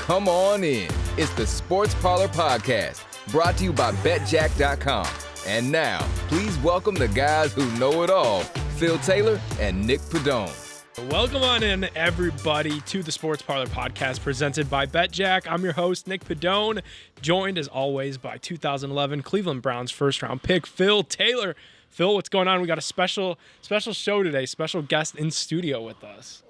Come on in. It's the Sports Parlor Podcast, brought to you by betJACK.com. And now, please welcome the guys who know it all, Phil Taylor and Nick Pedone. Welcome on in, everybody, to the Sports Parlor Podcast presented by betJACK. I'm your host, Nick Pedone, joined as always by 2011 Cleveland Browns first-round pick, Phil Taylor. Phil, what's going on? We got a special show today, special guest in studio with us.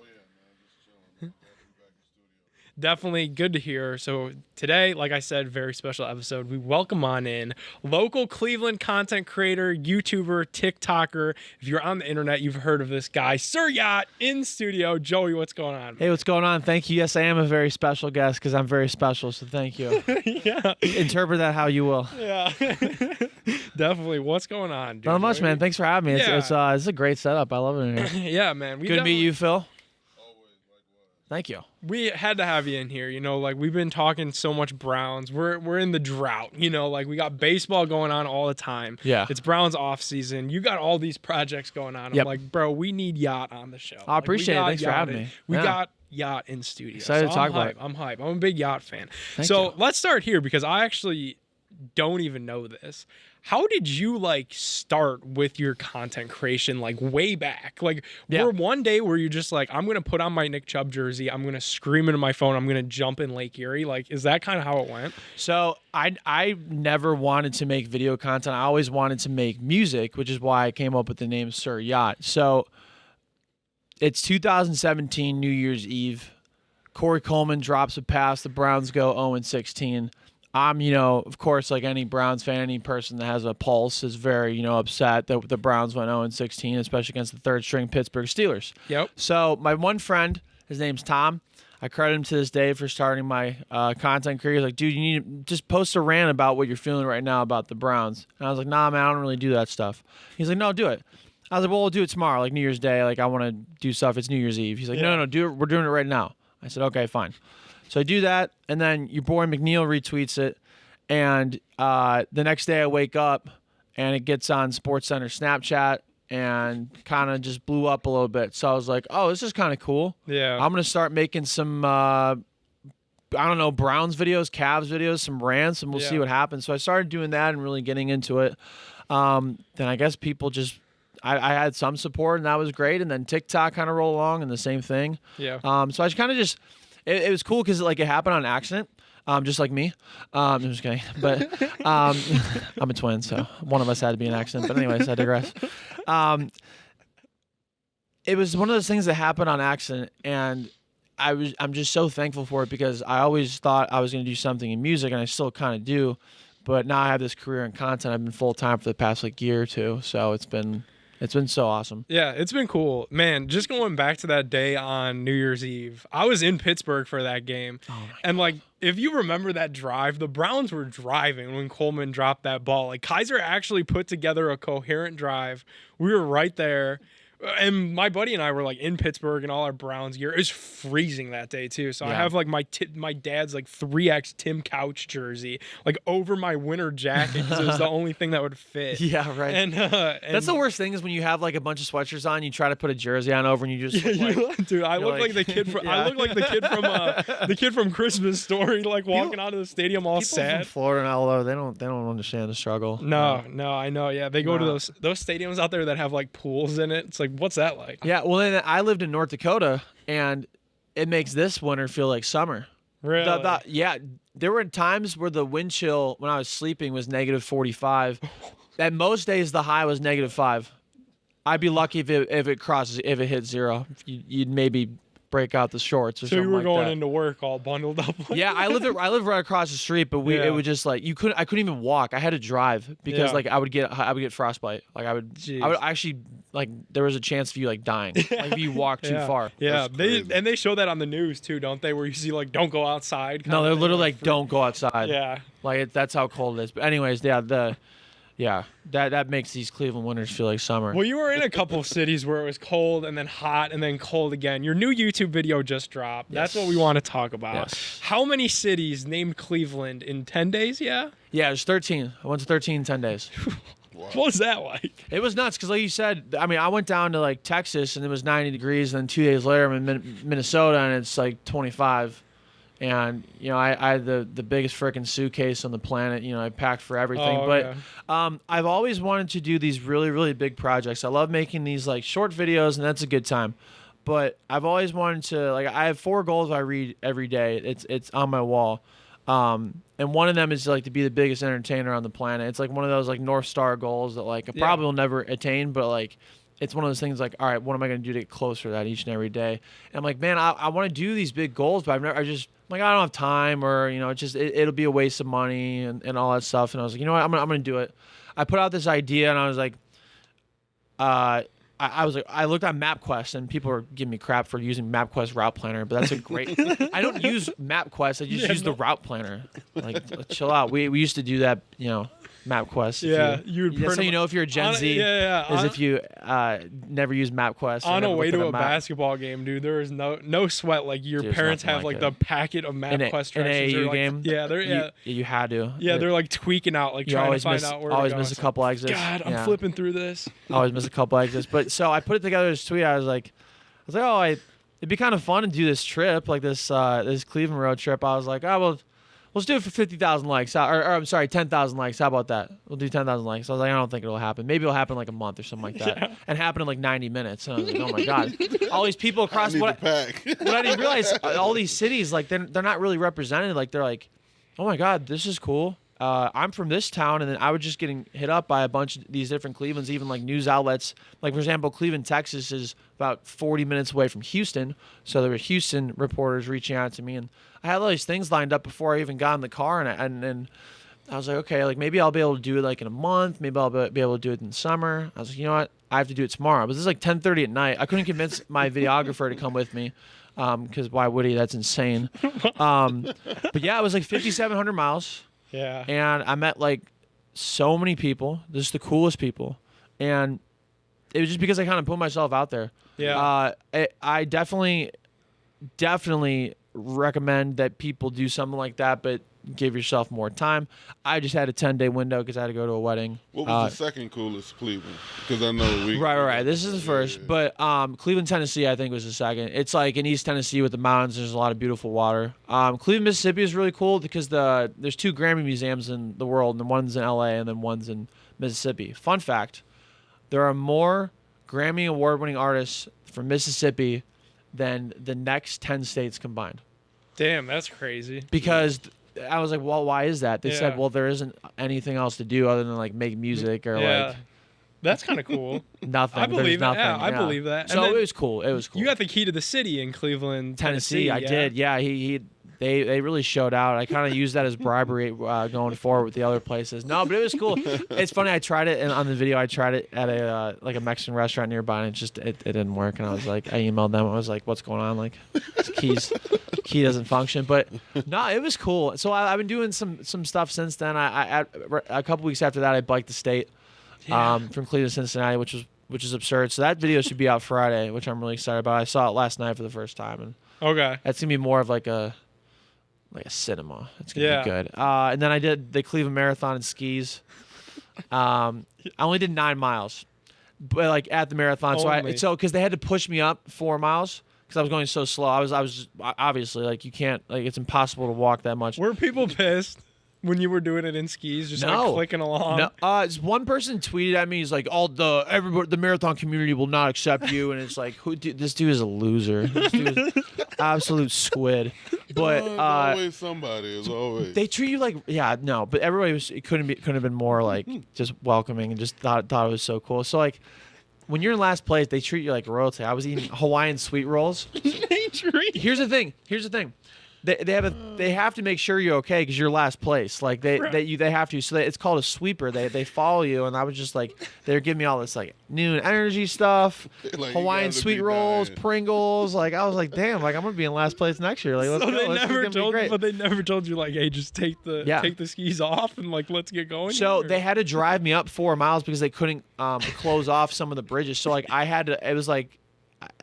Definitely good to hear. So today, like I said, very special episode. We welcome on in local Cleveland content creator, YouTuber, TikToker. If you're on the internet, you've heard of this guy, Sir Yacht, in studio. Joey, what's going on? Hey, what's going on? Thank you. Yes, I am a very special guest because I'm very special, so thank you. Yeah. Interpret that how you will. Yeah. Definitely. What's going on, dude? Not much, man. Thanks for having me. It's a great setup. I love it in here. Yeah, man. Good to meet you, Phil. Thank you. We had to have you in here, like we've been talking so much Browns. We're in the drought, like we got baseball going on all the time. Yeah. It's Browns off season. You got all these projects going on. Yep. I'm like, bro, we need Yacht on the show. I appreciate it. Thanks for having me. We got Yacht in studio. Excited to talk about it. I'm hype. I'm a big Yacht fan. Thank you. Let's start here because I actually don't even know this. How did you start with your content creation way back? Were one day where you're just I'm going to put on my Nick Chubb jersey, I'm going to scream into my phone, I'm going to jump in Lake Erie? Is that kind of how it went? So I never wanted to make video content. I always wanted to make music, which is why I came up with the name Sir Yacht. So it's 2017 New Year's Eve. Corey Coleman drops a pass. The Browns go 0-16. I'm, of course, like any Browns fan, any person that has a pulse is very, upset that the Browns went 0-16, especially against the third-string Pittsburgh Steelers. Yep. So my one friend, his name's Tom. I credit him to this day for starting my content career. He's like, dude, you need to just post a rant about what you're feeling right now about the Browns. And I was like, nah, man, I don't really do that stuff. He's like, no, do it. I was like, well, we'll do it tomorrow, New Year's Day. I want to do stuff. It's New Year's Eve. He's like, no, do it. We're doing it right now. I said, okay, fine. So I do that, and then your boy McNeil retweets it, and the next day I wake up, and it gets on SportsCenter Snapchat, and kind of just blew up a little bit. So I was like, oh, this is kind of cool. Yeah. I'm going to start making some, Browns videos, Cavs videos, some rants, and we'll see what happens. So I started doing that and really getting into it. Then I guess people just... I had some support, and that was great. And then TikTok kind of rolled along, and the same thing. Yeah. So I kind of just, it was cool because it happened on accident, just like me. I'm just kidding, but I'm a twin, so one of us had to be an accident. But anyways, I digress. It was one of those things that happened on accident, and I'm just so thankful for it because I always thought I was going to do something in music, and I still kind of do. But now I have this career in content. I've been full time for the past year or two, so it's been so awesome. Yeah, it's been cool. Man, just going back to that day on New Year's Eve, I was in Pittsburgh for that game. Oh and if you remember that drive, the Browns were driving when Coleman dropped that ball. Kaiser actually put together a coherent drive. We were right there. And my buddy and I were in Pittsburgh in all our Browns gear. It was freezing that day too. So I have my dad's 3X Tim Couch jersey over my winter jacket because it was the only thing that would fit. Yeah, right. And that's the worst thing is when you have a bunch of sweatshirts on, you try to put a jersey on over, and you just dude, I look like the kid from I look like the kid from Christmas Story, walking out of the stadium all people sad. From Florida and all over, they don't understand the struggle. No, I know. Yeah, they go to those stadiums out there that have pools in it. It's what's that like? Yeah, well, then I lived in North Dakota, and it makes this winter feel like summer. Really? Yeah, there were times where the wind chill when I was sleeping was -45. And most days the high was -5. I'd be lucky if it hit 0. You'd maybe break out the shorts or something like that. So you were going into work all bundled up. Yeah, I lived right across the street, but it was just I couldn't even walk. I had to drive because I would get frostbite. I would actually there was a chance of you dying if you walk too far. Yeah, they show that on the news too, don't they? Where you see don't go outside. No, they're literally don't go outside. Yeah, that's how cold it is. But anyways, that makes these Cleveland winters feel like summer. Well, you were in a couple of cities where it was cold and then hot and then cold again. Your new YouTube video just dropped. Yes. That's what we want to talk about. Yes. How many cities named Cleveland in 10 days? Yeah, it was 13. I went to 13 in 10 days. What was that like? It was nuts because, like you said, I went down to Texas and it was 90 degrees, and then 2 days later I'm in Minnesota and it's 25. And, I had the biggest freaking suitcase on the planet. I packed for everything. I've always wanted to do these really, really big projects. I love making these like short videos, and that's a good time. But I've always wanted to, I have 4 goals I read every day. It's on my wall. And one of them is to be the biggest entertainer on the planet. It's like one of those North Star goals that I probably will never attain, but it's one of those things all right, what am I going to do to get closer to that each and every day? And I'm like, man, I want to do these big goals, but I don't have time, or, it'll be a waste of money and all that stuff. And I was like, you know what, I'm going to do it. I put out this idea, and I was like, I looked on MapQuest, and people were giving me crap for using MapQuest Route Planner, but that's a great. I don't use MapQuest. I just use the Route Planner. Chill out. We used to do that, MapQuest. Yeah, you would. That's how you know if you're a Gen Z. Is if you never use MapQuest. On a way to a basketball game, dude. There is no sweat. Your parents have the packet of MapQuest directions. An AAU game. Yeah, you had to. Yeah, they're tweaking out, trying to find out where. Always miss a couple exits. God, I'm flipping through this. Always miss a couple exits. But so I put it together as a tweet. I was like, oh, it'd be kind of fun to do this trip, this Cleveland road trip. I was like, oh well. Let's do it for 50,000 likes. Or I'm sorry, 10,000 likes. How about that? We'll do 10,000 likes. I was like, I don't think it'll happen. Maybe it'll happen in a month or something like that. Yeah. And happen in 90 minutes. And I was like, oh my God. All these people across what I didn't realize, all these cities, they're not really represented. They're like, oh my God, this is cool. I'm from this town, and then I was just getting hit up by a bunch of these different Clevelands, even news outlets. For example, Cleveland, Texas is about 40 minutes away from Houston, so there were Houston reporters reaching out to me, and I had all these things lined up before I even got in the car, and I was like, okay, maybe I'll be able to do it in a month, maybe I'll be able to do it in the summer. I was like, you know what, I have to do it tomorrow. But this is 10:30 at night. I couldn't convince my videographer to come with me. Because why would he? That's insane. But yeah, it was 5,700 miles. Yeah. And I met so many people, just the coolest people. And it was just because I kind of put myself out there. Yeah. I definitely recommend that people do something like that, but give yourself more time. I just had a 10-day window because I had to go to a wedding. What was the second coolest, Cleveland? Because I know we... Right. This is the first. Yeah. But Cleveland, Tennessee, I think was the second. It's in East Tennessee with the mountains. There's a lot of beautiful water. Cleveland, Mississippi is really cool because there's 2 Grammy museums in the world, and one's in L.A. and then one's in Mississippi. Fun fact, there are more Grammy award-winning artists from Mississippi than the next 10 states combined. Damn, that's crazy. Because... I was like, well, why is that? They said, well, there isn't anything else to do other than make music or That's kind of cool. Nothing. I believe that. Yeah, I believe that. So it was cool. It was cool. You got the key to the city in Cleveland, Tennessee. I did. Yeah. They really showed out. I kind of used that as bribery going forward with the other places. No, but it was cool. It's funny. I tried it, and on the video, I tried it at a a Mexican restaurant nearby, and it didn't work. And I was like, I emailed them. I was like, what's going on? Key doesn't function. But no, it was cool. So I've been doing some stuff since then. I a couple weeks after that, I biked the state from Cleveland to Cincinnati, which is absurd. So that video should be out Friday, which I'm really excited about. I saw it last night for the first time, and okay, that's gonna be more of a cinema. It's gonna be good. And then I did the Cleveland Marathon in skis. I only did 9 miles, but at the marathon, so because they had to push me up 4 miles because I was going so slow. I was just, obviously you can't it's impossible to walk that much. Were people pissed when you were doing it in skis, just clicking along? No. One person tweeted at me. He's like, everybody, the marathon community will not accept you, and it's like, this dude is a loser. This dude is absolute squid. But always somebody is always. They treat you but everybody couldn't have been more just welcoming and just thought it was so cool. So when you're in last place, they treat you like royalty. I was eating Hawaiian sweet rolls. Here's the thing. They have to make sure you're okay because you're last place. They have to. So it's called a sweeper. They follow you, and I was just they're giving me all this noon energy stuff, Hawaiian sweet rolls, Pringles. I was like, damn, I'm gonna be in last place next year. Let's go. They never told you hey, just take the skis off and let's get going. So they had to drive me up 4 miles because they couldn't close off some of the bridges. So I had to. It was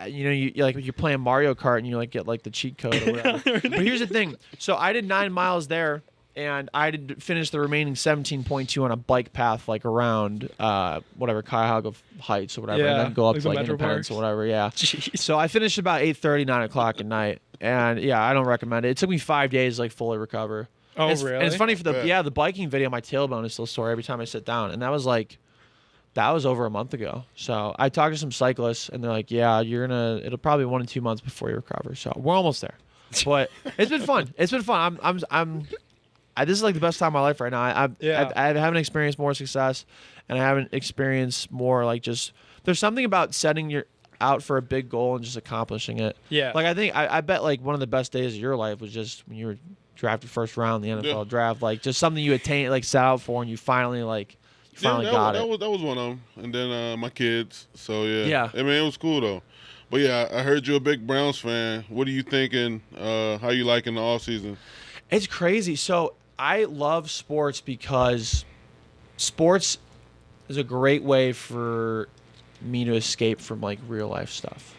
you're playing Mario Kart and you get the cheat code or whatever. But here's the thing. So I did 9 miles there, and I did finish the remaining 17.2 on a bike path around whatever Cuyahoga Heights or whatever, and then go up to Independence or whatever. Yeah. Jeez. So I finished about 8:30, 9 o'clock at night. And yeah, I don't recommend it. It took me 5 days to like fully recover. Oh, And really? And it's funny for the Yeah. the biking video. My tailbone is still sore every time I sit down, and that was over a month ago. So I talked to some cyclists, and they're like, "Yeah, it'll probably 1 to 2 months before you recover." So we're almost there. But it's been fun. It's been fun. This is like the best time of my life right now. I haven't experienced more success, and I haven't experienced more like just. There's something about setting your out for a big goal and just accomplishing it. Yeah. Like I bet like one of the best days of your life was just when you were drafted first round in the NFL draft. Like just something you attained, like set out for, and you finally got it. That was one of them. And then my kids. So yeah. Yeah. I mean, it was cool though. But yeah, I heard you're a big Browns fan. What are you thinking? How you liking the off season? It's crazy. So I love sports because sports is a great way for me to escape from like real life stuff.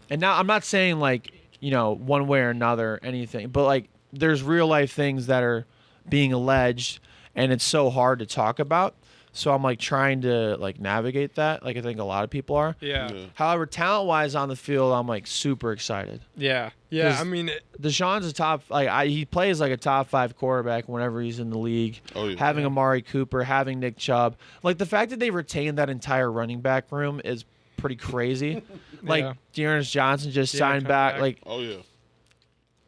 And now I'm not saying like, one way or another, anything, but like there's real life things that are being alleged and it's so hard to talk about. So I'm like trying to like navigate that. Like I think a lot of people are. Yeah. However, talent wise on the field, I'm like super excited. Yeah. 'Cause I mean, Deshaun's a top he plays like a top 5 quarterback whenever he's in the league. Oh, yeah. Having Amari Cooper, having Nick Chubb, like the fact that they retained that entire running back room is pretty crazy. Like Dearness Johnson just signed back. Like Oh yeah.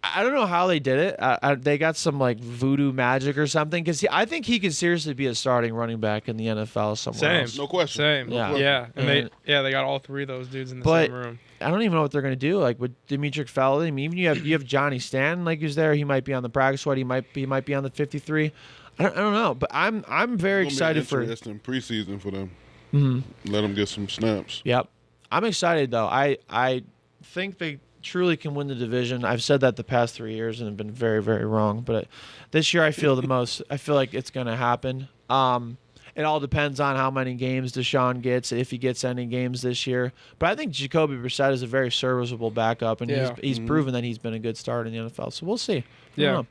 I don't know how they did it. They got some like voodoo magic or something because I think he could seriously be a starting running back in the NFL somewhere Same. else. No question. Same. Yeah. question. Yeah. And And- they got all 3 of those dudes in the But- same room. I don't even know what they're gonna do. Like with Demetric Felton, I mean, even you have Johnny Stanton like who's there. He might be on the practice squad. He might be on the 53. I don't know, but I'm very It's gonna be excited for. interesting preseason for them. Mm-hmm. Let them get some snaps. Yep, I'm excited though. I think they truly can win the division. I've said that the past 3 years and have been very very wrong. But this year I feel the most. I feel like it's gonna happen. It all depends on how many games Deshaun gets, if he gets any games this year. But I think Jacoby Brissett is a very serviceable backup, and he's proven that he's been a good starter in the NFL. So we'll see. I don't know.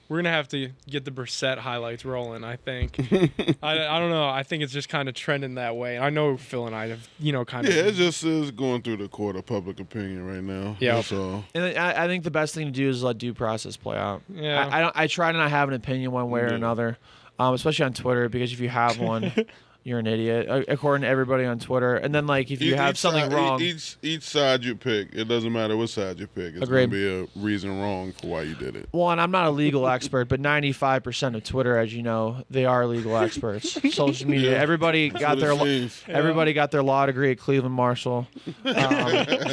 We're going to have to get the Brissett highlights rolling, I think. I don't know. I think it's just kind of trending that way. I know Phil and I have, kind of. Yeah, it just is going through the court of public opinion right now. Yeah. That's all. And I think the best thing to do is let due process play out. Yeah. I try to not have an opinion one way or another, especially on Twitter, because if you have one, you're an idiot, according to everybody on Twitter. And then, like, if you have something wrong. Each side you pick, it doesn't matter what side you pick. It's going to be a reason wrong for why you did it. Well, and I'm not a legal expert, but 95% of Twitter, as you know, they are legal experts. Social media, Yeah. everybody got their law degree at Cleveland Marshall.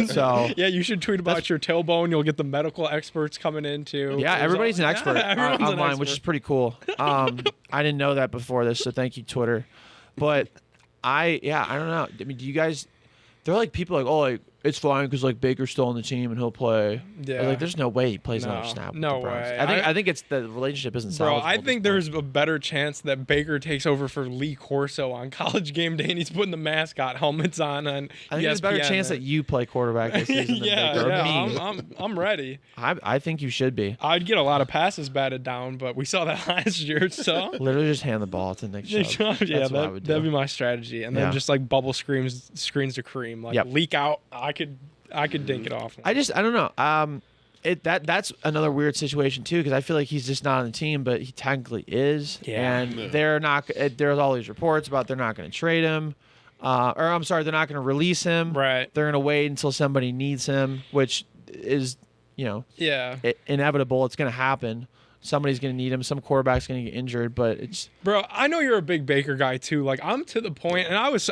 So Yeah, you should tweet about your tailbone. You'll get the medical experts coming in, too. yeah, everybody's an expert everyone's an online, which is expert. pretty cool. I didn't know that before this, so thank you, Twitter. But I don't know. I mean, do you guys? They're like people like, oh, like it's fine because like Baker's still on the team and he'll play. Yeah. Like, there's no way he plays No. another snap. No with the Browns. way. I think it's the relationship isn't Bro, salvageable I at think this there's a better chance that Baker takes over for Lee Corso on College Game Day and he's putting the mascot helmets on. I think there's a better chance that you play quarterback this season than Baker. Or me. I'm ready. I think you should be. I'd get a lot of passes batted down, but we saw that last year, so. Literally just hand the ball to Nick Chubb. Yeah, That's what I would do. that'd be my strategy. And then Yeah. just like bubble screens to cream, like Yep. leak out. I could dink it off. I don't know. That's another weird situation too, because I feel like he's just not on the team, but he technically is. Yeah. And Yeah. they're not. There's all these reports about they're not going to trade him, or I'm sorry, they're not going to release him. Right. They're going to wait until somebody needs him, which is, Yeah. inevitable. It's going to happen. Somebody's going to need him. Some quarterback's going to get injured, but it's. Bro, I know you're a big Baker guy too. Like I'm to the point, and I was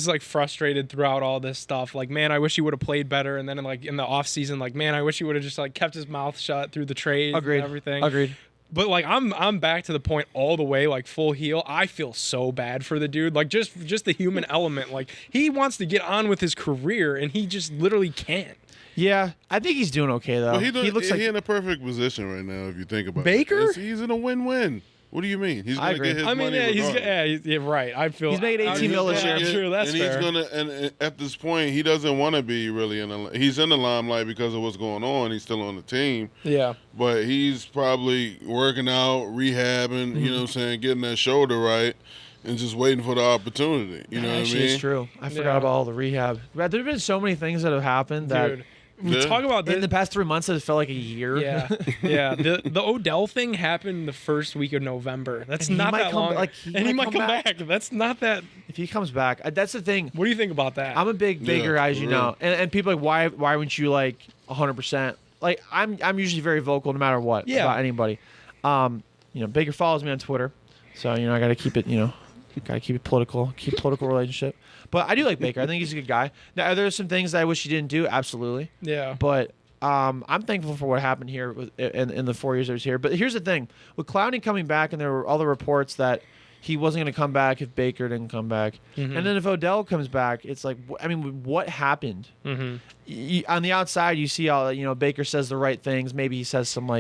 like frustrated throughout all this stuff. Like, man, I wish he would have played better. And then in the off season, like, man, I wish he would have just like kept his mouth shut through the trade and everything. Agreed. But like I'm back to the point all the way, like full heel. I feel so bad for the dude. Like just the human element. Like he wants to get on with his career, and he just literally can't. Yeah, I think he's doing okay though. But he looks like in a perfect position right now if you think about Baker? it. He's in a win-win. What do you mean? He's I going to agree. get his I mean, money yeah, regardless. right. I feel He's making 18 mil this year. True, that's and fair. and at this point, he doesn't want to be really he's in the limelight because of what's going on. He's still on the team, Yeah. but he's probably working out, rehabbing, you know what I'm saying, getting that shoulder right, and just waiting for the opportunity. You know what I Actually, mean? it's true. I forgot Yeah. about all the rehab. There have been so many things that have happened that Dude, We talk about in the past 3 months, it felt like a year. Yeah, yeah. The Odell thing happened the first week of November. That's not that long. And he might come back. That's not that. If he comes back, that's the thing. What do you think about that? I'm a big Baker guy, as you know, and people are like, why wouldn't you like 100%? Like I'm usually very vocal no matter what about anybody. Baker follows me on Twitter, so I got to keep it political, keep political relationship. But I do like Baker. I think he's a good guy. Now, are there some things that I wish he didn't do? Absolutely. Yeah. But I'm thankful for what happened here in the 4 years I was here. But here's the thing: with Clowney coming back, and there were all the reports that he wasn't going to come back if Baker didn't come back, and then if Odell comes back, it's like, what happened? On the outside, you see all Baker says the right things. Maybe he says some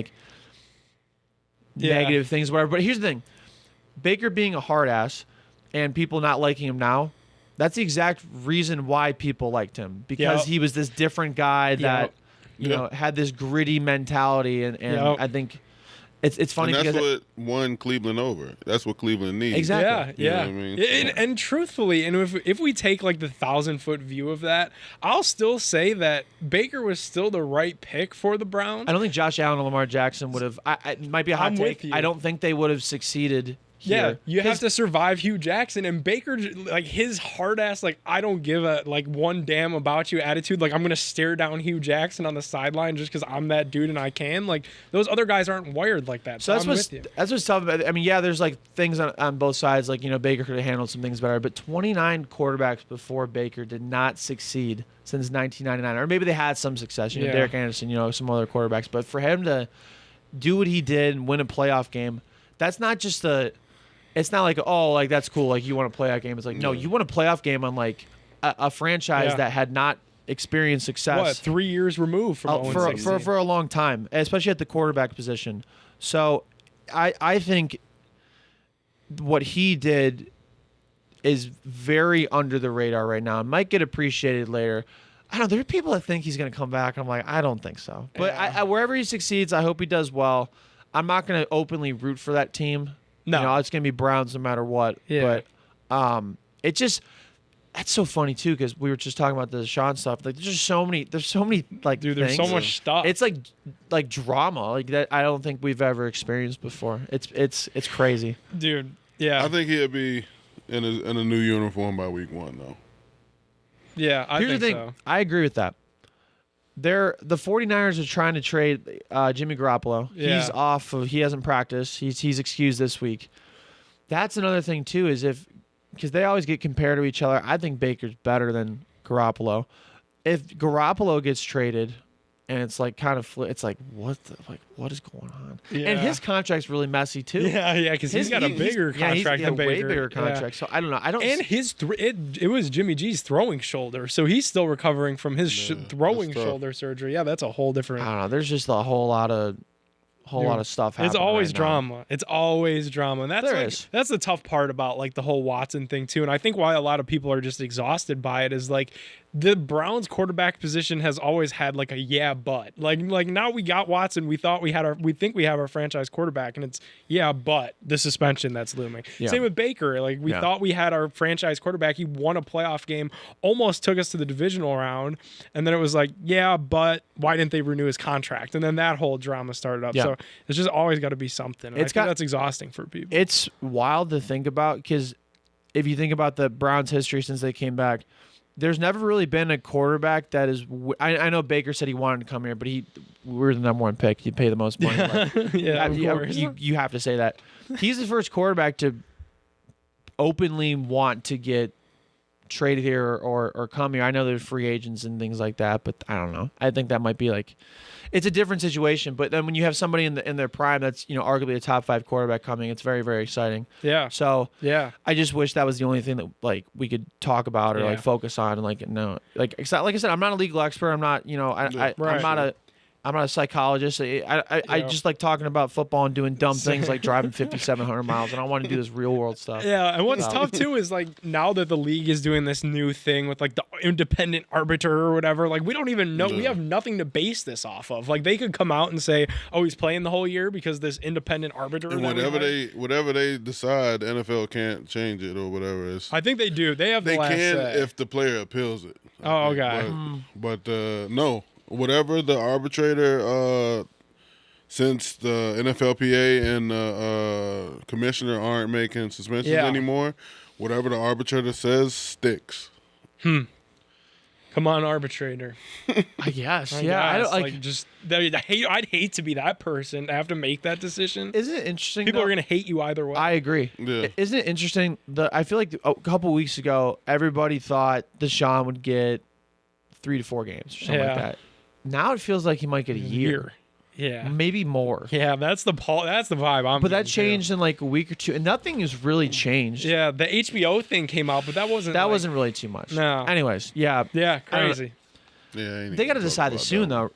negative things, whatever. But here's the thing: Baker being a hard ass and people not liking him now. That's the exact reason why people liked him, because he was this different guy that had this gritty mentality, and I think it's funny and that's because what won Cleveland over. That's what Cleveland needs. Exactly. Yeah. You know what I mean? And truthfully, and if we take like the 1,000-foot view of that, I'll still say that Baker was still the right pick for the Browns. I don't think Josh Allen and Lamar Jackson would have. It might be a hot take. I don't think they would have succeeded. Yeah, you have to survive Hugh Jackson, and Baker, like his hard ass, like I don't give a one damn about you attitude. Like I'm gonna stare down Hugh Jackson on the sideline just because I'm that dude and I can. Like those other guys aren't wired like that. So that's what's tough about it. I mean, there's like things on both sides. Like Baker could have handled some things better, but 29 quarterbacks before Baker did not succeed since 1999, or maybe they had some success. Derek Anderson, some other quarterbacks, but for him to do what he did and win a playoff game, that's not just it's not like, that's cool. Like, you want to play that game. It's like, no, you want a playoff game on, like, a franchise that had not experienced success. What, 3 years removed from for a long time, especially at the quarterback position. So I think what he did is very under the radar right now. It might get appreciated later. I don't know. There are people that think he's going to come back. And I'm like, I don't think so. But wherever he succeeds, I hope he does well. I'm not going to openly root for that team. No, it's gonna be Browns no matter what. Yeah. But that's so funny too, because we were just talking about the Sean stuff. Like there's so many like dude, there's things. so much stuff. It's like drama like that I don't think we've ever experienced before. It's crazy, dude. Yeah, I think he'll be in a new uniform by week 1 though. Yeah, Here's the thing. So. I agree with that. The 49ers are trying to trade Jimmy Garoppolo. Yeah. He's off. He hasn't practiced. He's excused this week. That's another thing too, is because they always get compared to each other. I think Baker's better than Garoppolo. If Garoppolo gets traded, and it's like kind of it's like what is going on? Yeah. And his contract's really messy too. Yeah, because he's got a bigger contract than Baker. Way bigger contract. So I don't know. And it was Jimmy G's throwing shoulder, so he's still recovering from his throwing shoulder surgery. Yeah, that's a whole different. I don't know. There's just a whole lot of stuff happening. It's always right drama. now. It's always drama. And that's the tough part about like the whole Watson thing too. And I think why a lot of people are just exhausted by it is like the Browns quarterback position has always had like a but. Like now we got Watson, we think we have our franchise quarterback, and it's but the suspension that's looming. Yeah. Same with Baker. Like we thought we had our franchise quarterback. He won a playoff game, almost took us to the divisional round, and then it was like, but why didn't they renew his contract? And then that whole drama started up. Yeah. So it's just always got to be something. And that's exhausting for people. It's wild to think about, because if you think about the Browns' history since they came back, there's never really been a quarterback that is. I know Baker said he wanted to come here, but we were the number 1 pick. He'd pay the most money. You have to say that. He's the first quarterback to openly want to get traded here or come here. I know there's free agents and things like that, but I don't know. I think that might be like, it's a different situation. But then when you have somebody in their prime that's arguably a top 5 quarterback coming, it's very, very exciting. Yeah. So I just wish that was the only thing that like we could talk about or like focus on. And like I said, I'm not a legal expert. I'm not I'm not a psychologist. I just like talking about football and doing dumb things like driving 5,700 miles, and I want to do this real world stuff. Yeah, and what's tough too is like now that the league is doing this new thing with like the independent arbiter or whatever, like we don't even know. We have nothing to base this off of. Like they could come out and say, "Oh, he's playing the whole year because this independent arbiter." And whatever they decide, the NFL can't change it or whatever it is. I think they do. They have the last say. If the player appeals it. Oh, okay. But no. whatever the arbitrator, since the NFLPA and the commissioner aren't making suspensions anymore, whatever the arbitrator says sticks. Come on, arbitrator. I guess. I Yeah. guess. I don't I'd hate to be that person to have to make that decision. Isn't it interesting? People though? are gonna hate you either way. I agree. Yeah. Isn't it interesting? I feel like a couple weeks ago, everybody thought Deshaun would get 3 to 4 games or something like that. Now it feels like he might get a year. Yeah. Maybe more. Yeah, that's the vibe. But that changed in like a week or two, and nothing has really changed. Yeah, the HBO thing came out, but that wasn't. That wasn't really too much. No. Anyways, yeah. Yeah, crazy. Yeah, They got to decide this soon, though,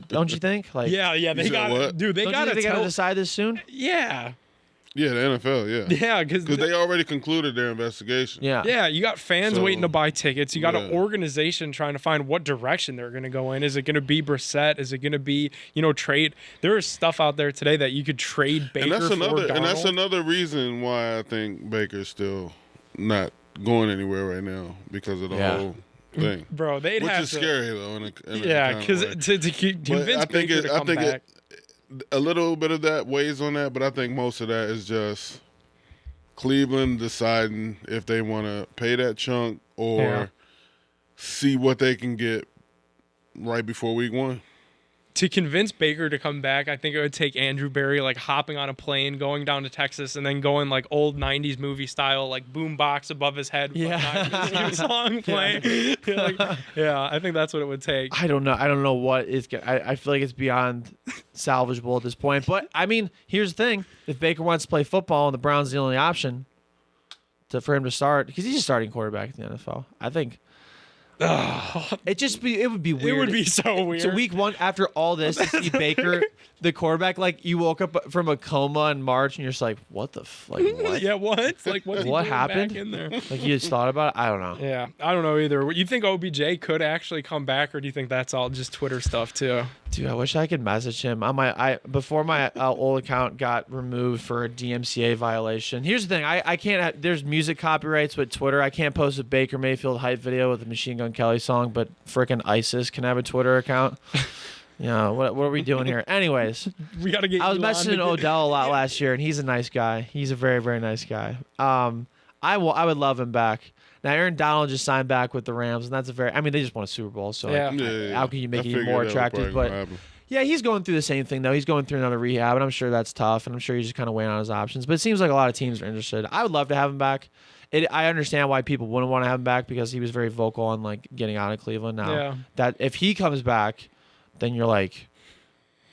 don't you think? Like, Yeah, they said got what? dude. They got to decide this soon. Yeah, Yeah, the NFL, yeah. yeah, because They already concluded their investigation. Yeah. yeah, you got fans So, waiting to buy tickets. You got an yeah. organization trying to find what direction they're going to go in. Is it going to be Brissett? Is it going to be trade? There is stuff out there today that you could trade Baker And that's for Darnold. another reason why I think Baker's still not going anywhere right now because of the whole thing. Bro, they'd Which have is to. scary though. Yeah, because to convince Baker to come back. A little bit of that weighs on that, but I think most of that is just Cleveland deciding if they want to pay that chunk or see what they can get right before week 1. To convince Baker to come back, I think it would take Andrew Berry like hopping on a plane, going down to Texas, and then going like old '90s movie style, like boom box above his head, with song playing. I think that's what it would take. I don't know what is. I feel like it's beyond salvageable at this point. But I mean, here's the thing: if Baker wants to play football and the Browns are the only option for him to start, because he's a starting quarterback in the NFL, I think. It would be weird. It would be so weird. So week 1, after all this, to see Baker, the quarterback, like you woke up from a coma in March and you're just like, what the what? Yeah, what? Like what happened? back in there? Like you just thought about it? I don't know. Yeah, I don't know either. You think OBJ could actually come back, or do you think that's all just Twitter stuff too? Dude, I wish I could message him. Before my old account got removed for a DMCA violation. Here's the thing: I can't. There's music copyrights with Twitter. I can't post a Baker Mayfield hype video with a Machine Gun Kelly song, but frickin' ISIS can have a Twitter account. What are we doing here? Anyways, We got to get. I was Elon messaging to get- Odell a lot last year, and he's a nice guy. He's a very, very nice guy. I would love him back. Now, Aaron Donald just signed back with the Rams, and that's they just won a Super Bowl, so Yeah. how can you make I it even figured more that was attractive? probably But gonna happen. yeah, he's going through the same thing, though. He's going through another rehab, and I'm sure that's tough, and I'm sure he's just kind of weighing on his options. But it seems like a lot of teams are interested. I would love to have him back. I understand why people wouldn't want to have him back because he was very vocal on like getting out of Cleveland. Now that if he comes back, then you're like,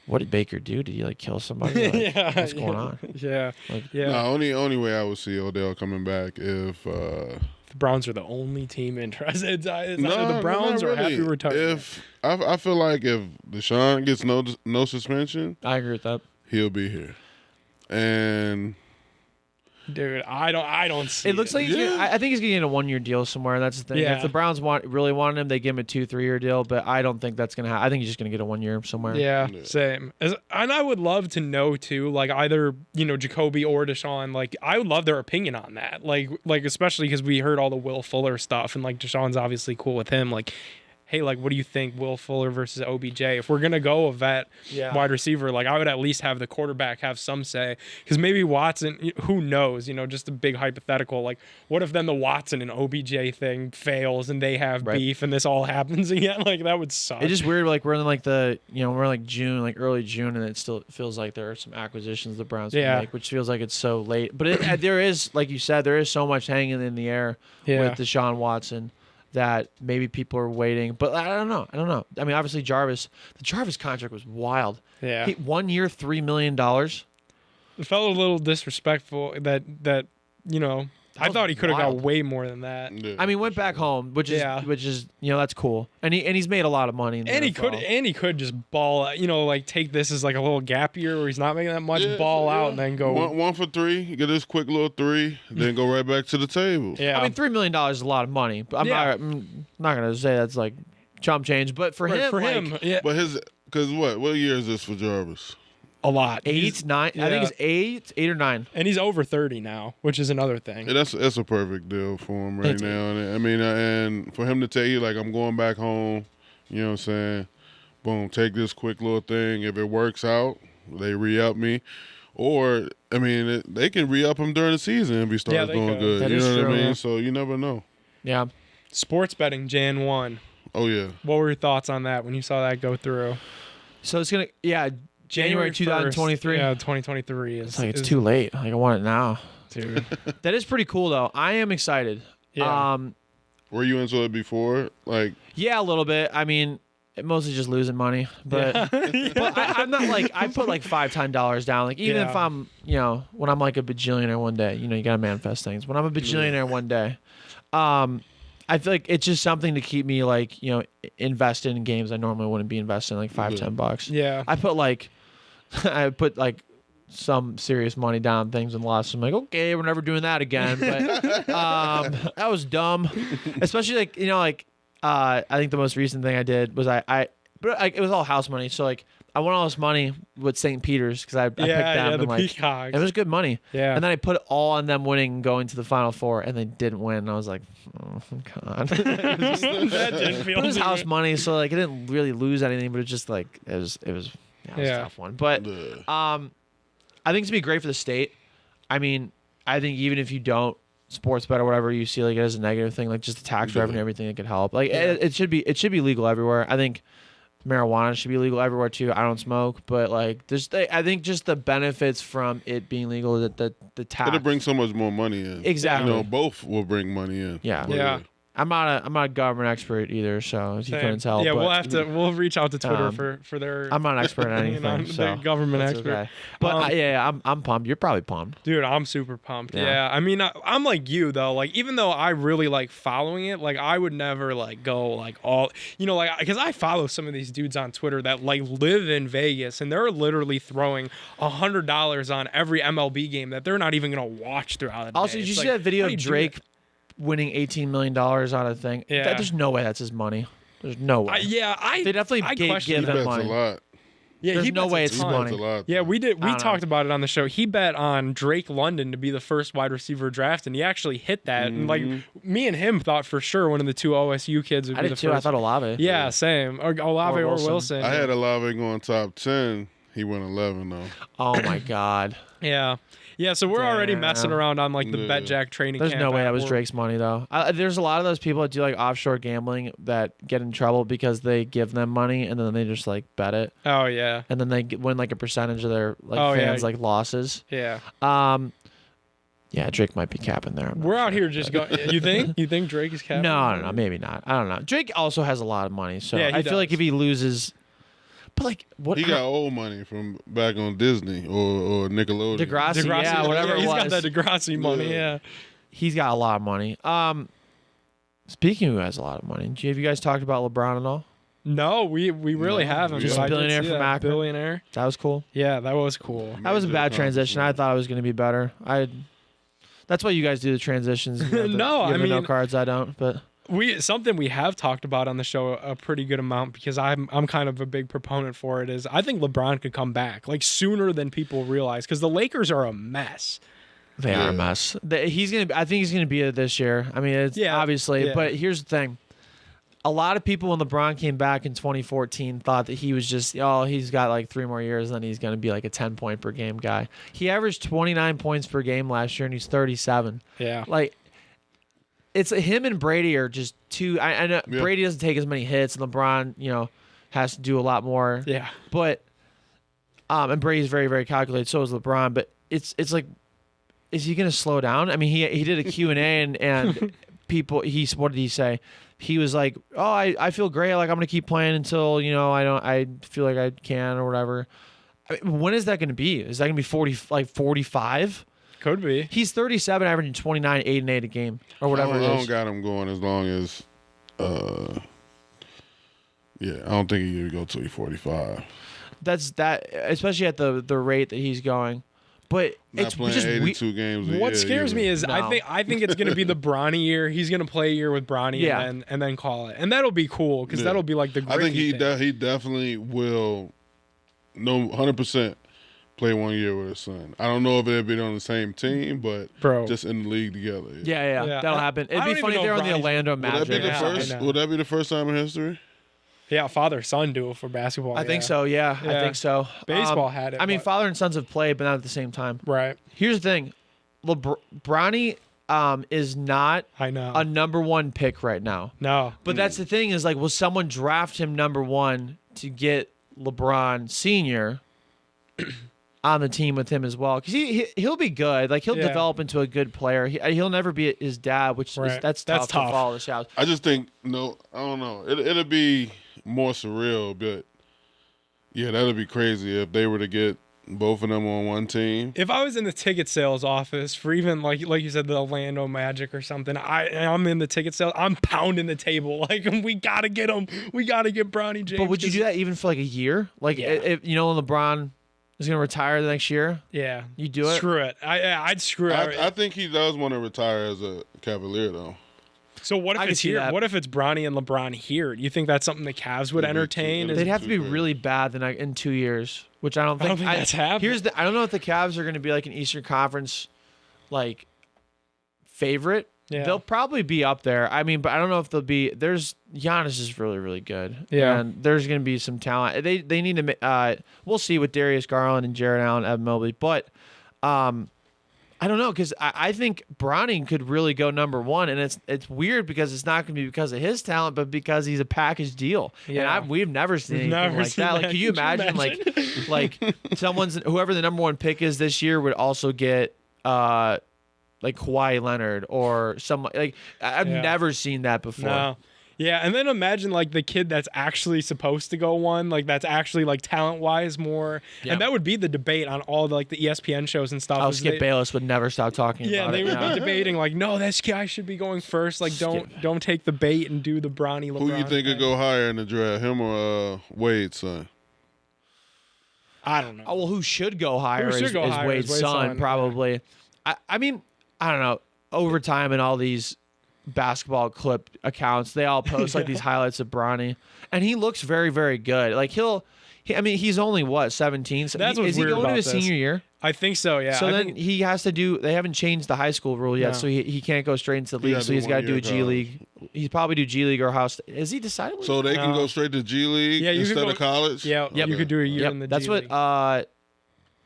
what did Baker do? Did he like kill somebody? Like, what's going on? Yeah, Like, yeah. No, only way I would see Odell coming back if The Browns are the only team interested. It's either no, the Browns not or really. happy retirement. If I feel like if Deshaun gets no suspension, I agree with that. he'll be here, and Dude, I don't see It looks like I think he's getting a 1-year deal somewhere. That's the thing. Yeah. If the Browns really wanted him, they give him a 2-3-year deal. But I don't think that's gonna happen. I think he's just gonna get a 1-year somewhere. Yeah, same. And I would love to know too, like either Jacoby or Deshaun. Like I would love their opinion on that. Like especially because we heard all the Will Fuller stuff, and like Deshaun's obviously cool with him. Like, hey, like what do you think, Will Fuller versus OBJ? If we're gonna go a vet wide receiver, like I would at least have the quarterback have some say, because maybe Watson. Who knows? Just a big hypothetical. Like, what if then the Watson and OBJ thing fails and they have beef and this all happens again? Like that would suck. It's just weird. Like we're in like we're in like June, like early June, and it still feels like there are some acquisitions the Browns can make, which feels like it's so late. But there is, like you said, there is so much hanging in the air with Deshaun Watson that maybe people are waiting. But I don't know. I mean, obviously the Jarvis contract was wild. Yeah. 1 year, $3 million. It felt a little disrespectful that I thought he could have got wild. way more than that. yeah, I mean, went back home, which is that's cool. And he's made a lot of money in the NFL. He could just ball out, like take this as like a little gap year where he's not making that much, ball out and then go one for 3, get this quick little 3, then go right back to the table. Yeah. I mean, $3 million is a lot of money. But I'm not gonna say that's like chump change. But for him, yeah, But because what year is this for Jarvis? a lot. 8, 9. I think it's 8 or 9. And he's over 30 now, which is another thing. Yeah, that's a perfect deal for him right It's- now. And I mean, and for him to tell you like I'm going back home, you know what I'm saying? boom, take this quick little thing. If it works out, they re-up me. Or, I mean, they can re-up him during the season if he starts doing good. That you is know what true, I mean? yeah. So you never know. Yeah. Sports betting Jan 1. Oh, yeah. What were your thoughts on that when you saw that go through? So it's January 2023. 1st, yeah, 2023 is. It's too late. Like I want it now. Dude. That is pretty cool though. I am excited. Yeah. Were you into it before? Like, Yeah, a little bit. I mean, mostly just losing money, but I'm not like I put like $5-10 down. Like even if I'm, when I'm like a bajillionaire one day, you gotta manifest things. When I'm a bajillionaire one day, I feel like it's just something to keep me like invested in games I normally wouldn't be invested in, like $5-10. Yeah. I put like some serious money down things and lost. I'm like, okay, we're never doing that again. But that was dumb, especially I think the most recent thing I did was it was all house money. So like I won all this money with St. Peter's because I picked them. the and, like, Peacocks. it was good money. Yeah. And then I put it all on them winning and going to the Final Four, and they didn't win. And I was like, oh God. That didn't feel It was good. house money, so like I didn't really lose anything, but it just like it was a tough one. But I think it's gonna be great for the state. I mean, I think even if you don't sports bet or whatever, you see like it as a negative thing, like just the tax revenue, everything that could help. Like it should be legal everywhere. I think marijuana should be legal everywhere too. I don't smoke, but like I think just the benefits from it being legal, that the tax. it'll bring so much more money in. Exactly. Both will bring money in. Yeah. But, Yeah. I'm not a government expert either, so as you Same. couldn't tell. Yeah, but we'll reach out to Twitter for their. I'm not an expert at anything, so the government that's expert. okay. But I'm pumped. You're probably pumped. Dude, I'm super pumped. Yeah. Yeah. I mean, I'm like you though. Like, even though I really like following it, like I would never like go like all, like because I follow some of these dudes on Twitter that like live in Vegas and they're literally throwing $100 on every MLB game that they're not even gonna watch throughout the day. Also, did you It's see like, that video how do of you do Drake that? winning $18 million on a thing? Yeah. There's no way that's his money. There's no way. They definitely give He him bets money. a lot. Yeah, There's he no bets way a it's his ton. money. That's a lot. Yeah, we did. We don't talked know. about it on the show. He bet on Drake London to be the first wide receiver draft, and he actually hit that. And like me and him thought for sure one of the two OSU kids would I be did the too. first. I thought Olave. Yeah, same. Or Olave or Wilson. I had Olave going top 10. He went 11 though. Oh my God. Yeah. Yeah, so we're already messing Damn. around on like the Yeah. betJACK training There's camp. no way that was app. Drake's money though. There's a lot of those people that do like offshore gambling that get in trouble because they give them money and then they just like bet it Oh yeah. and then they win like a percentage of their like Oh, yeah. fans like losses. Yeah. Yeah, Drake might be capping there. I'm not We're out sure. here just going. You think? You think Drake is capping? No, maybe not. I don't know. Drake also has a lot of money, so Yeah, he I feel like does. if he loses, but like what? He got old money from back on Disney or Nickelodeon. Degrassi, yeah, whatever it he's was. got that Degrassi money. Yeah. He's got a lot of money. Speaking of who has a lot of money, have you guys talked about LeBron at all? No, we really No, haven't. just but I did billionaire see from that. Akron. Billionaire. That was cool. Yeah, that was cool. That was a Major bad transition. I accomplishment. thought it was going to be better. That's why you guys do the transitions. You have No, you have I the no mean- cards. I don't. But Something we have talked about on the show a pretty good amount because I'm kind of a big proponent for it is I think LeBron could come back like sooner than people realize because the Lakers are a mess. they are Yeah. a mess. I think he's gonna be it this year. I mean, it's Yeah, obviously. yeah. But here's the thing. A lot of people when LeBron came back in 2014 thought that he was just he's got like 3 more years and then he's gonna be like a 10-point per game guy. He averaged 29 points per game last year and he's 37. Yeah. Like it's him and Brady are just two. I know Yeah. Brady doesn't take as many hits, and LeBron, has to do a lot more. Yeah. But and Brady's very, very calculated. So is LeBron. But it's like, is he going to slow down? I mean, he did a Q&A and people. What did he say? He was like, "Oh, I feel great. Like I'm going to keep playing until I feel like I can or whatever." I mean, when is that going to be? Is that going to be 45? Could be. He's 37, averaging 29, 8 and 8 a game or whatever I it don't is. got him going as long as, I don't think he could go till he's 45. That's that, especially at the rate that he's going. But Not it's playing just 82 games a year. What scares me is No. I think it's gonna be the Bronny year. He's gonna play a year with Bronny Yeah. and then call it, and that'll be cool because Yeah. that'll be like the. I think Griffey thing. he definitely will, 100% play 1 year with his son. I don't know if they'll be on the same team, but Bro. just in the league together. yeah, Yeah. that'll happen. I It'd don't be even funny if know they were in the Bronny's- Orlando Would that Magic. be the Yeah, first? I know. Would that be the first time in history? Yeah, father-son duo for basketball. I think so. Yeah, I think so. Baseball had it. I mean, but- father and sons have played, but not at the same time. Right. Here's the thing, Bronny is not I know. a number 1 pick right now. No. But that's the thing is, like, will someone draft him number 1 to get LeBron Sr. on the team with him as well? Because he'll be good. Like, he'll develop into a good player. He'll never be his dad, which is, that's tough to follow the shouts. I just think, I don't know. It'll be more surreal, but yeah, that'd be crazy if they were to get both of them on one team. If I was in the ticket sales office for even like you said, the Orlando Magic or something, I'm in the ticket sales. I'm pounding the table like we gotta get him. We gotta get Bronny James. But would you do that even for like a year? Like if when LeBron is gonna retire the next year? Yeah, you do it. Screw it. I'd screw it. I think he does want to retire as a Cavalier though. So what if it's here? What if it's Bronny and LeBron here? Do you think that's something the Cavs would entertain? They'd have to be really bad in 2 years, which I don't think that's happening. I don't know if the Cavs are going to be like an Eastern Conference like favorite. Yeah. They'll probably be up there. I mean, but I don't know if they'll be. Giannis is really, really good. Yeah. And there's going to be some talent. They need to. We'll see with Darius Garland and Jared Allen, Evan Mobley, but I don't know, because I think Bronny could really go number 1, and it's weird because it's not going to be because of his talent, but because he's a package deal. Yeah. And we've never seen anything like that. Like, can you imagine? like whoever the number 1 pick is this year would also get like Kawhi Leonard or some like I've never seen that before. No. Yeah, and then imagine like the kid that's actually supposed to go 1, like that's actually like talent-wise more, and that would be the debate on all the like the ESPN shows and stuff. Skip Bayless would never stop talking about it. Yeah, they would be debating like, no, this guy should be going first. Like, don't take the bait and do the Bronny LeBron. Who you think would go higher in the draft, him or Wade's son? I don't know. Oh, well, who should go higher is Wade's Wade's son, probably. I mean, I don't know. Over time and all these basketball clip accounts, they all post like these highlights of Bronny, and he looks very, very good. Like he's only what 17. So That's what's is he weird going about to his this. senior year? I think so. Yeah. So then he has to do. They haven't changed the high school rule yet, No. so he can't go straight into the league. So he's got to do a G League. He's probably do G League or house. Is he decided? So they can go straight to G League instead of college. Yeah. You could do a year in the That's G what. League.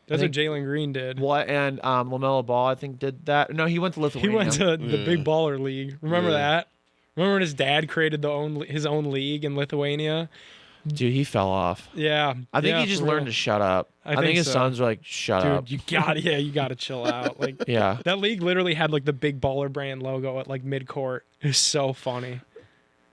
That's what Jalen Green did. What and LaMelo Ball I think did that. No, he went to Lithuania. He went to the Big Baller League. Remember that? Remember when his dad created his own league in Lithuania? Dude, he fell off. Yeah. I think he just learned to shut up. I think his sons were like, shut up. Dude, you gotta chill out. Like, yeah. That league literally had like the Big Baller brand logo at like midcourt. It's so funny.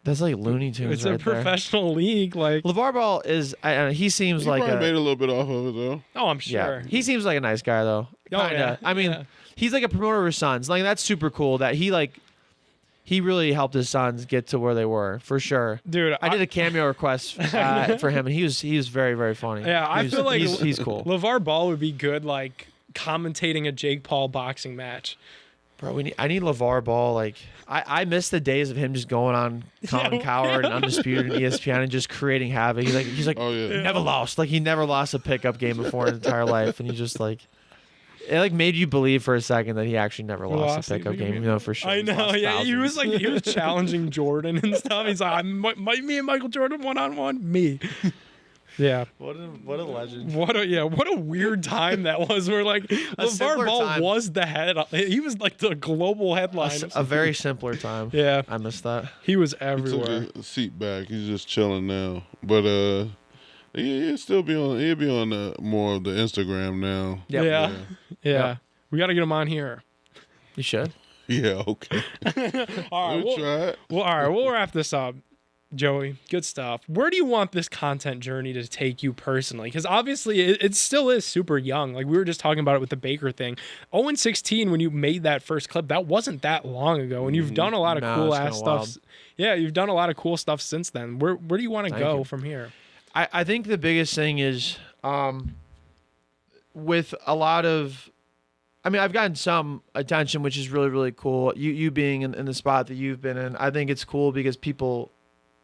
That's like Looney Tunes. It's a professional league. Like LeVar Ball is. he seems He like probably made a little bit off of it though. Oh, I'm sure. Yeah. He seems like a nice guy though. Yeah. I mean, he's like a promoter of his sons. Like that's super cool that he really helped his sons get to where they were, for sure. Dude, I did a cameo request for him, and he was very, very funny. Yeah, I feel like he's cool. LeVar Ball would be good, like commentating a Jake Paul boxing match. Bro, I need LeVar Ball. Like, I miss the days of him just going on Colin Cowherd and Undisputed and ESPN and just creating havoc. He's like, oh, yeah. Never lost. Like, he never lost a pickup game before in his entire life, and he just like. It like made you believe for a second that he actually never lost a pickup game, even though for sure. I know, yeah. He was challenging Jordan and stuff. He's like, me and Michael Jordan 1-on-1, me. Yeah. What a legend. What a weird time that was. Where like LeVar Ball was the head. He was like the global headline. A very simpler time. Yeah. I missed that. He was He everywhere. took the seat back. He's just chilling now. But he'll still be on. He'll be on more of the Instagram now. Yep. Yeah. We got to get him on here. You should. Yeah. Okay. All right. We'll try it. Well, all right. We'll wrap this up. Joey, good stuff. Where do you want this content journey to take you personally? Because obviously it still is super young. Like we were just talking about it with the Baker thing. 0-16 when you made that first clip, that wasn't that long ago. And you've done a lot of cool ass stuff. Wild. Yeah, you've done a lot of cool stuff since then. Where do you want to go from here? I think the biggest thing is with a lot of, I mean, I've gotten some attention, which is really, really cool. You being in the spot that you've been in, I think it's cool because people,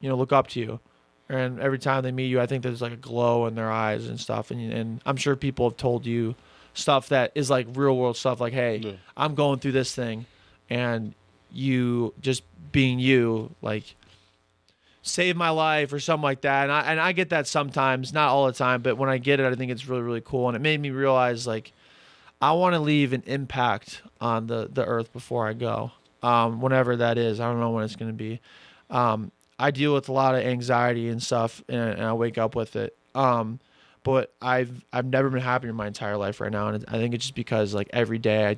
look up to you. And every time they meet you, I think there's like a glow in their eyes and stuff. And I'm sure people have told you stuff that is like real world stuff like, hey, I'm going through this thing. And you just being you, like, save my life or something like that. And I get that sometimes, not all the time, but when I get it, I think it's really, really cool. And it made me realize, like, I want to leave an impact on the earth before I go, whenever that is. I don't know when it's going to be. I deal with a lot of anxiety and stuff, and I wake up with it. But I've never been happy in my entire life right now, and I think it's just because, like, every day I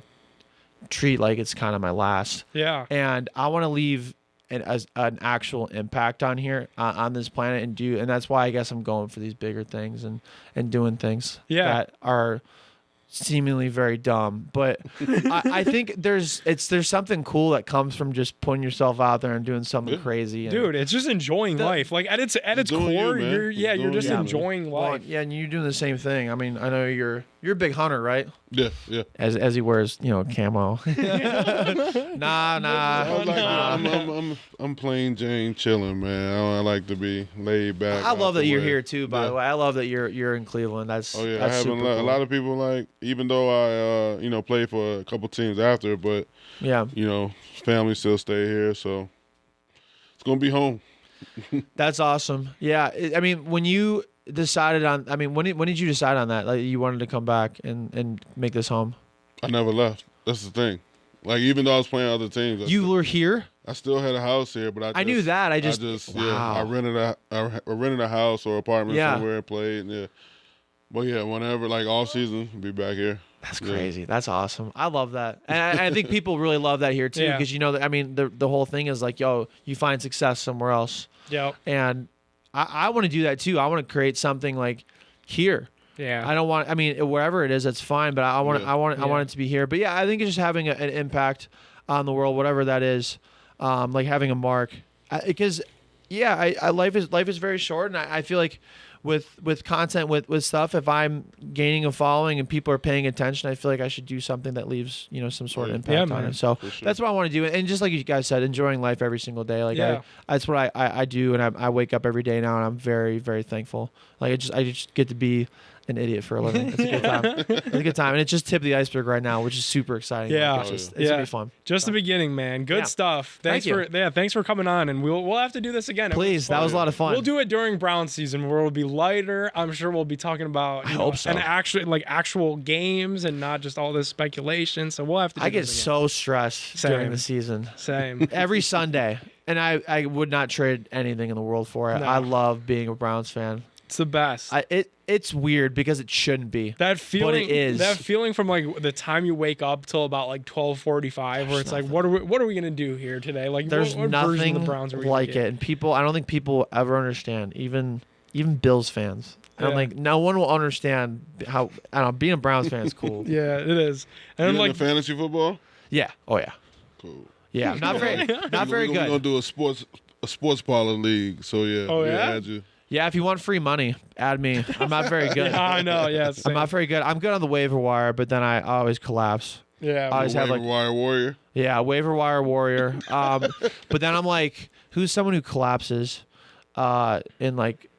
treat like it's kind of my last. Yeah. And I want to leave an actual impact on here, on this planet, and that's why I guess I'm going for these bigger things and doing things that are seemingly very dumb, but I think there's something cool that comes from just putting yourself out there and doing something crazy. And dude, it's just enjoying life. Like at its core, you're just enjoying life. Yeah, and you're doing the same thing. I mean, I know you're a big hunter, right? Yeah. As he wears, camo. I'm plain Jane chilling, man. I like to be laid back. I love that you're here too. By the way, I love that you're in Cleveland. That's I have that's super a cool. lot of people, like, even though I played for a couple teams after, but family still stay here, so it's gonna be home. That's awesome. Yeah, I mean, when you decided on, when did you decide on that? Like, you wanted to come back and make this home? I never left. That's the thing. Like, even though I was playing other teams, You were here? I still had a house here, but I knew that. I rented a house or apartment somewhere and played. Yeah, but whenever, like, off season, be back here. That's crazy. That's awesome. I love that, and I think people really love that here too, because the whole thing is like, yo, you find success somewhere else. Yeah, and I want to do that too. I want to create something like here. Yeah. I don't want. I mean, wherever it is, that's fine. But I want it to be here. But yeah, I think it's just having an impact on the world, whatever that is. Like having a mark, because life is very short, and I feel like with content, with stuff, if I'm gaining a following and people are paying attention, I feel like I should do something that leaves some sort of impact on it. So that's what I want to do, and just like you guys said, enjoying life every single day. Like that's what I do, and I wake up every day now, and I'm very, very thankful. Like I just get to be an idiot for a living. It's a good time. It's a good time, and it's just tip of the iceberg right now, which is super exciting. Yeah, like, it's gonna be fun. Just the beginning, man. Good stuff. Thanks for coming on, and we'll have to do this again. Please, that was a lot of fun. We'll do it during Browns season, where it'll be lighter. I'm sure we'll be talking about and actual games and not just all this speculation. So we'll have to. I get so stressed during the season. Same. Every Sunday, and I would not trade anything in the world for it. No. I love being a Browns fan. It's the best. It's weird because it shouldn't be. That feeling, but it is. That feeling from like the time you wake up till about like 12:45, where it's like, what are we gonna do here today? Like, there's what nothing version of the Browns are we like gonna it, and I don't think people ever understand. Even Bills fans. I don't think no one will understand how. I don't know. Being a Browns fan is cool. Yeah, it is. And you like fantasy football? Yeah. Oh yeah. Cool. Yeah. Not very good. We're gonna do a sports parlor league. So yeah. Oh yeah. Add you. Yeah, if you want free money, add me. I'm not very good. I know, yeah. I'm not very good. I'm good on the waiver wire, but then I always collapse. Yeah. I always have waiver wire warrior. Yeah, waiver wire warrior. But then I'm like, who's someone who collapses in like,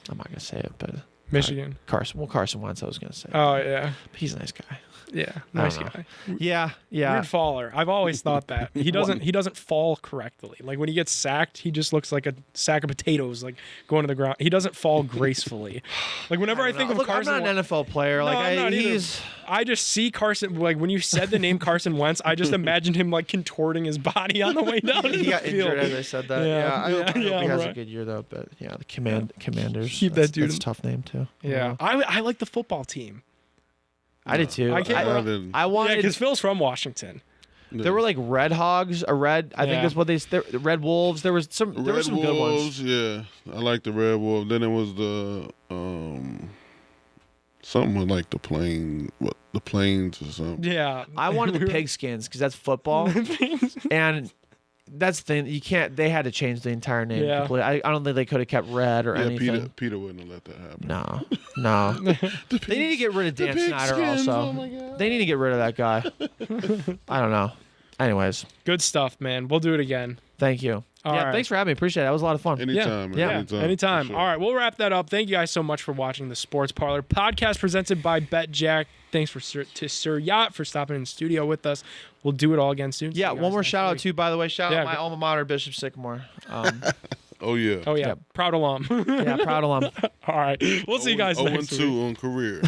I'm not going to say it, but. Michigan. Carson Wentz, I was going to say. Oh, yeah. But he's a nice guy. Yeah, nice guy. Yeah. Weird faller. I've always thought that he doesn't fall correctly. Like when he gets sacked, he just looks like a sack of potatoes, like going to the ground. He doesn't fall gracefully. Like whenever I think of Carson, I'm not an NFL player. I just see Carson. Like when you said the name Carson Wentz, I just imagined him like contorting his body on the way down. He got injured as I said that. I hope he has a good year though. But yeah, the Commanders. Keep that dude. That's a tough name too. Yeah, I like the football team. I did too. I wanted because Phil's from Washington. There were like Red Hogs, I think that's what the Red Wolves. There was some good ones. Yeah, I like the Red Wolves. Then it was the something with like the Plains or something. Yeah, I wanted the Pigskins because that's football, and that's the thing. You can't. They had to change the entire name completely. I don't think they could have kept Red or anything. Peter wouldn't have let that happen. No. They need to get rid of Dan Snyder also. Oh my God. They need to get rid of that guy. I don't know. Anyways. Good stuff, man. We'll do it again. Thanks for having me. Appreciate it. That was a lot of fun. Anytime. Anytime. Sure. All right, we'll wrap that up. Thank you guys so much for watching the Sports Parlor Podcast presented by betJACK. Thanks to Sir Yacht for stopping in the studio with us. We'll do it all again soon. Yeah, one more shout out too, by the way. Shout out my alma mater, Bishop Sycamore. Oh yeah. Oh yeah, Yep. proud alum. Yeah, proud alum. All right, we'll see you guys next week. 0-2 on career.